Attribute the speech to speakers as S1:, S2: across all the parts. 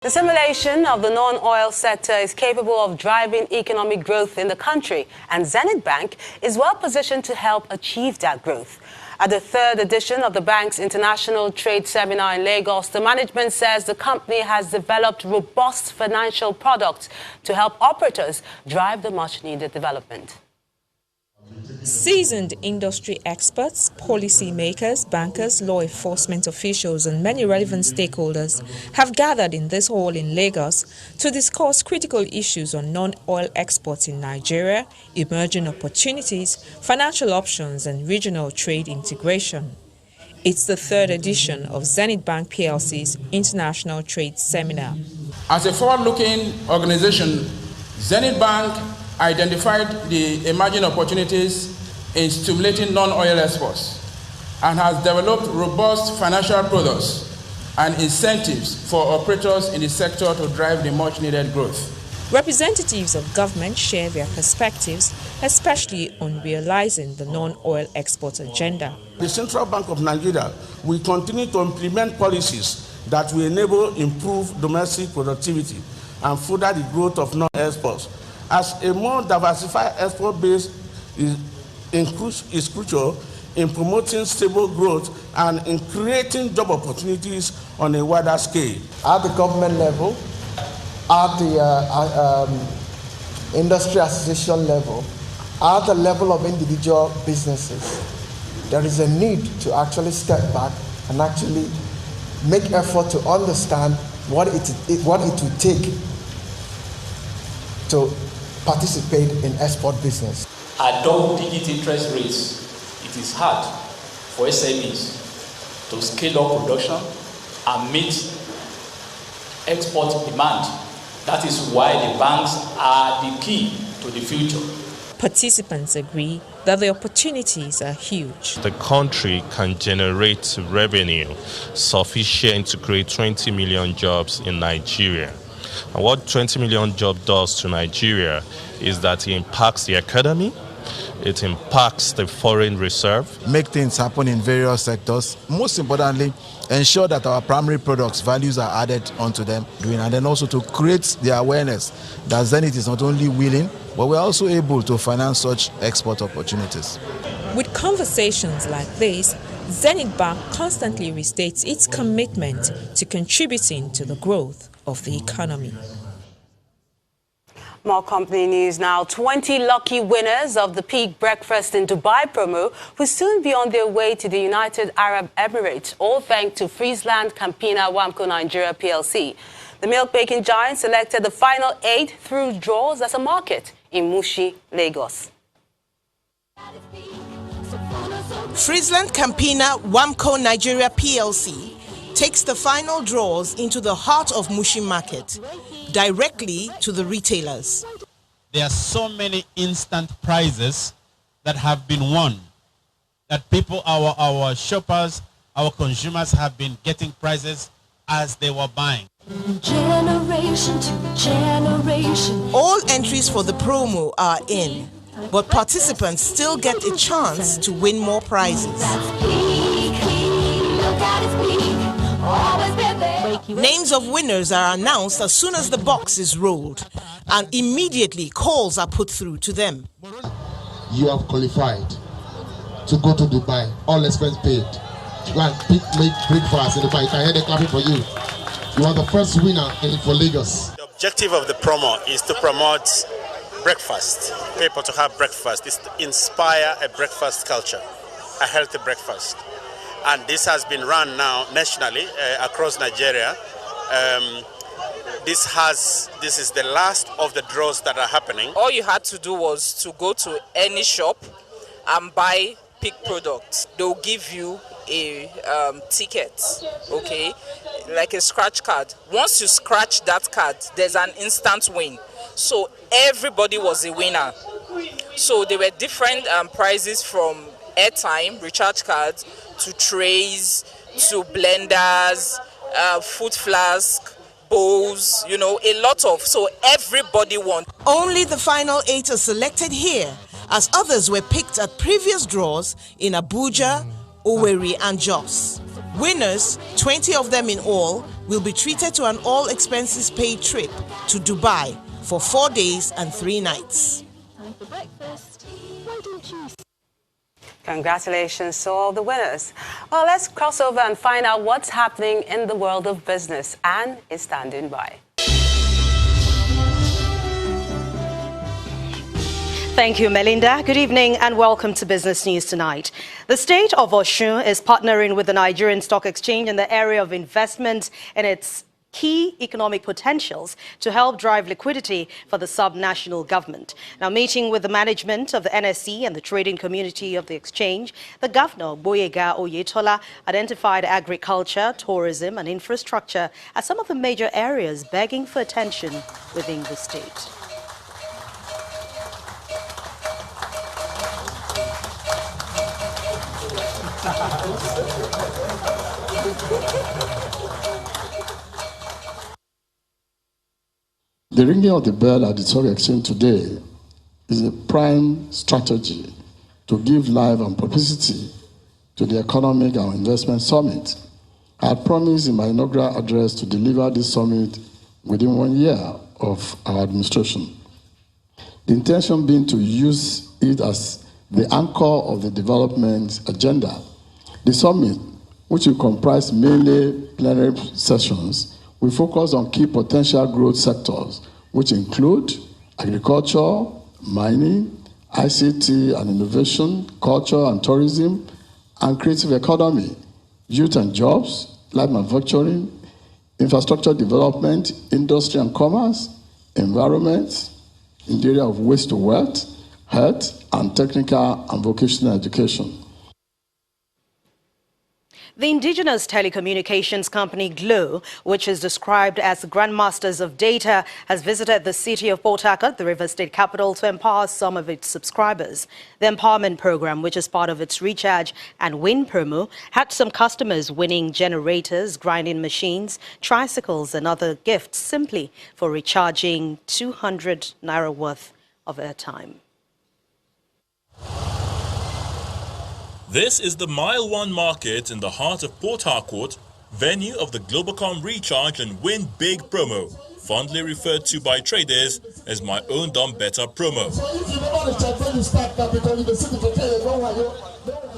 S1: The simulation of the non-oil sector is capable of driving economic growth in the country, and Zenith Bank is well positioned to help achieve that growth. At the third edition of the bank's International Trade Seminar in Lagos, the management says the company has developed robust financial products to help operators drive the much-needed development.
S2: Seasoned industry experts, policymakers, bankers, law enforcement officials and many relevant stakeholders have gathered in this hall in Lagos to discuss critical issues on non-oil exports in Nigeria, emerging opportunities, financial options and regional trade integration. It's the third edition of Zenith Bank PLC's International Trade Seminar.
S3: As a forward-looking organization, Zenith Bank identified the emerging opportunities in stimulating non-oil exports and has developed robust financial products and incentives for operators in the sector to drive the much-needed growth.
S2: Representatives of government share their perspectives, especially on realizing the non-oil export agenda.
S4: The Central Bank of Nigeria will continue to implement policies that will enable improved domestic productivity and further the growth of non-exports. As a more diversified export base is crucial in promoting stable growth and in creating job opportunities on a wider scale.
S5: At the government level, at the industry association level, at the level of individual businesses, there is a need to actually step back and actually make effort to understand what it will take to participate in export business.
S6: At double-digit interest rates, it is hard for SMEs to scale up production and meet export demand. That is why the banks are the key to the future.
S2: Participants agree that the opportunities are huge.
S7: The country can generate revenue sufficient to create 20 million jobs in Nigeria. And what 20 million job does to Nigeria is that it impacts the economy, it impacts the foreign reserve.
S8: Make things happen in various sectors. Most importantly, ensure that our primary products values are added onto them, and then also to create the awareness that Zenith is not only willing, but we're also able to finance such export opportunities.
S2: With conversations like this, Zenith Bank constantly restates its commitment to contributing to the growth of the economy.
S1: More company news now. 20 lucky winners of the Peak Breakfast in Dubai promo will soon be on their way to the United Arab Emirates, all thanks to Friesland Campina Wamco Nigeria PLC. The milk baking giant selected the final 8 through draws as a market in Mushi, Lagos.
S9: Friesland Campina Wamco Nigeria PLC takes the final draws into the heart of Mushi market, directly to the retailers.
S10: There are so many instant prizes that have been won, that people, our shoppers, our consumers have been getting prizes as they were buying.
S11: Generation to generation.
S9: All entries for the promo are in, but participants still get a chance to win more prizes. Names of winners are announced as soon as the box is rolled, and immediately calls are put through to them.
S12: You have qualified to go to Dubai, all expense paid. Go and make breakfast in Dubai. You can hear them clapping for you. You are the first winner for Lagos.
S13: The objective of the promo is to promote breakfast, people to have breakfast. It's to inspire a breakfast culture, a healthy breakfast. And this has been run now nationally across Nigeria. This is the last of the draws that are happening.
S14: All you had to do was to go to any shop and buy Peak products. They'll give you a ticket, okay, like a scratch card. Once you scratch that card, there's an instant win. So everybody was a winner. So there were different prizes from airtime, recharge cards, to trays, to blenders, food flask, bowls, a lot of, so everybody won.
S9: Only the final 8 are selected here, as others were picked at previous draws in Abuja, Owerri and Jos. Winners, 20 of them in all, will be treated to an all-expenses-paid trip to Dubai for 4 days and 3 nights.
S11: Time for breakfast. Why don't you?
S1: Congratulations to all the winners. Well, let's cross over and find out what's happening in the world of business. Anne is standing by.
S15: Thank you, Melinda. Good evening and welcome to Business News Tonight. The state of Osun is partnering with the Nigerian Stock Exchange in the area of investment in its key economic potentials to help drive liquidity for the sub-national government. Now, meeting with the management of the NSE and the trading community of the exchange, the governor, Oyetola, identified agriculture, tourism and infrastructure as some of the major areas begging for attention within the state.
S12: The ringing of the bell at the Stock Exchange today is a prime strategy to give life and publicity to the Economic and Investment Summit. I had promised in my inaugural address to deliver this summit within 1 year of our administration. The intention being to use it as the anchor of the development agenda. The summit, which will comprise mainly plenary sessions, we focus on key potential growth sectors, which include agriculture, mining, ICT and innovation, culture and tourism, and creative economy, youth and jobs, light manufacturing, infrastructure development, industry and commerce, environment, in the area of waste to wealth, health, and technical and vocational education.
S15: The indigenous telecommunications company Glo, which is described as the grandmasters of data, has visited the city of Port Harcourt, the River State capital, to empower some of its subscribers. The empowerment program, which is part of its Recharge and Win promo, had some customers winning generators, grinding machines, tricycles and other gifts simply for recharging 200 naira worth of airtime.
S16: This is the Mile 1 Market in the heart of Port Harcourt, venue of the Globacom Recharge and Win Big promo, fondly referred to by traders as my own done better promo.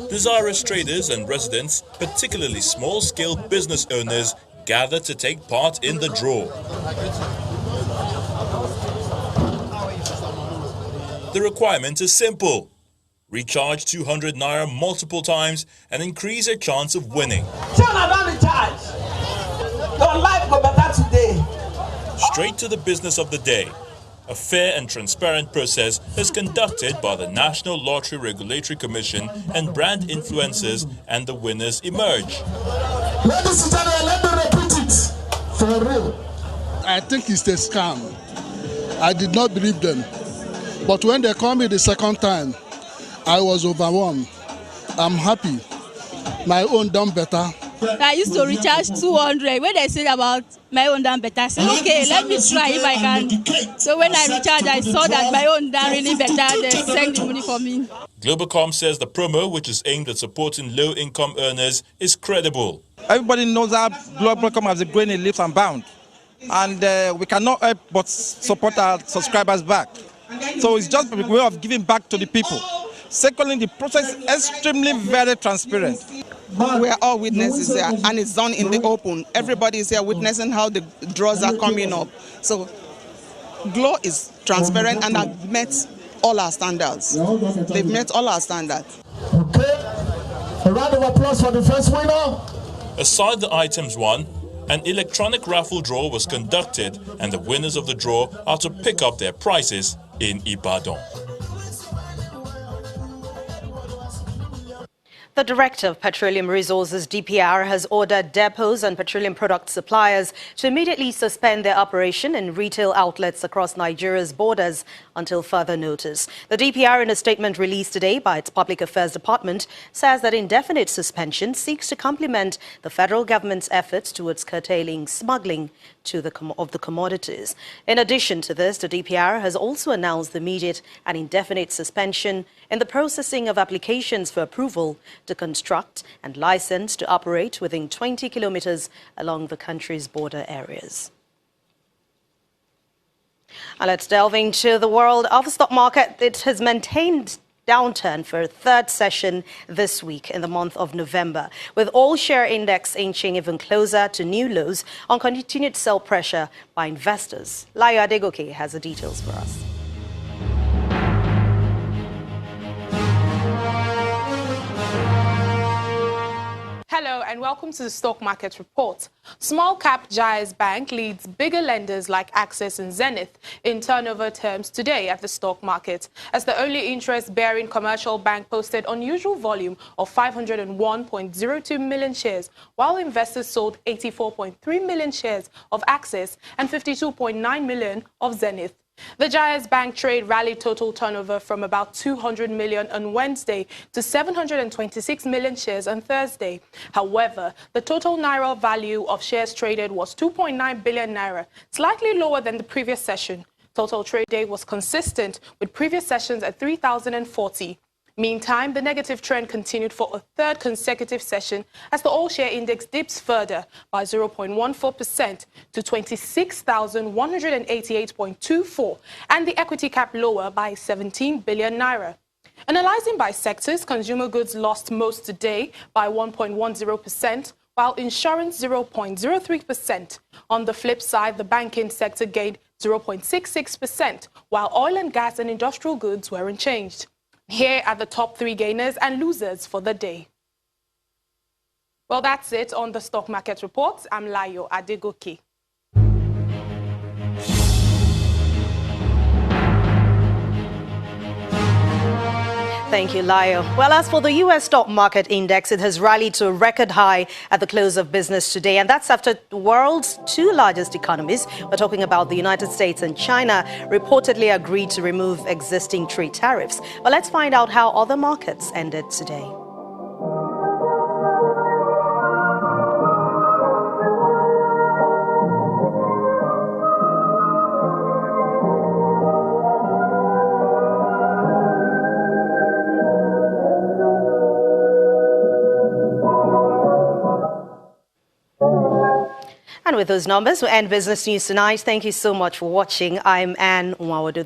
S16: Desirous traders and residents, particularly small-scale business owners, gather to take part in the draw. The requirement is simple. Recharge 200 naira multiple times and increase your chance of winning. Straight to the business of the day. A fair and transparent process is conducted by the National Lottery Regulatory Commission, and brand influencers and the winners emerge.
S17: Ladies and gentlemen, let me repeat it for real. I think it's a scam. I did not believe them. But when they called me the second time, I was overwhelmed. I'm happy. My own done better.
S18: I used to recharge 200. When they said about my own done better, I said, okay, let me try if I can. So when I recharged, I saw that my own done really better. They sent the money for me.
S16: Globacom says the promo, which is aimed at supporting low-income earners, is credible.
S19: Everybody knows that Globacom has been growing in leaps and bounds. And we cannot help but support our subscribers back. So it's just a way of giving back to the people. Secondly, the process is extremely very transparent.
S20: We are all witnesses there, and it's done in the open. Everybody is here witnessing how the draws are coming up. So Glo is transparent and have met all our standards. They've met all our standards.
S17: Okay, a round of applause for the first winner.
S16: Aside the items won, an electronic raffle draw was conducted, and the winners of the draw are to pick up their prizes in Ibadan.
S15: The Director of Petroleum Resources, DPR, has ordered depots and petroleum product suppliers to immediately suspend their operation in retail outlets across Nigeria's borders until further notice. The DPR, in a statement released today by its Public Affairs Department, says that indefinite suspension seeks to complement the federal government's efforts towards curtailing smuggling of the commodities. In addition to this, the DPR has also announced the immediate and indefinite suspension in the processing of applications for approval to construct and licensed to operate within 20 kilometers along the country's border areas. And let's delve into the world of the stock market. It has maintained downturn for a third session this week in the month of November, with all share index inching even closer to new lows on continued sell pressure by investors. Layo Adegoke has the details for us.
S21: Hello and welcome to the Stock Market Report. Small cap Jais Bank leads bigger lenders like Access and Zenith in turnover terms today at the stock market, as the only interest-bearing commercial bank posted unusual volume of 501.02 million shares, while investors sold 84.3 million shares of Access and 52.9 million of Zenith. The Jais Bank trade rallied total turnover from about 200 million on Wednesday to 726 million shares on Thursday. However, the total Naira value of shares traded was 2.9 billion Naira, slightly lower than the previous session. Total trade day was consistent with previous sessions at 3,040. Meantime, the negative trend continued for a third consecutive session as the all-share index dips further by 0.14% to 26,188.24 and the equity cap lower by 17 billion Naira. Analyzing by sectors, consumer goods lost most today by 1.10%, while insurance 0.03%. On the flip side, the banking sector gained 0.66%, while oil and gas and industrial goods were unchanged. Here are the top three gainers and losers for the day. Well, that's it on the Stock Market Report. I'm Layo Adegoke.
S15: Thank you, Layo. Well, as for the U.S. stock market index, it has rallied to a record high at the close of business today. And that's after the world's two largest economies, we're talking about the United States and China, reportedly agreed to remove existing trade tariffs. But let's find out how other markets ended today. And with those numbers, we end Business News Tonight. Thank you so much for watching. I'm Anne Nwawodu.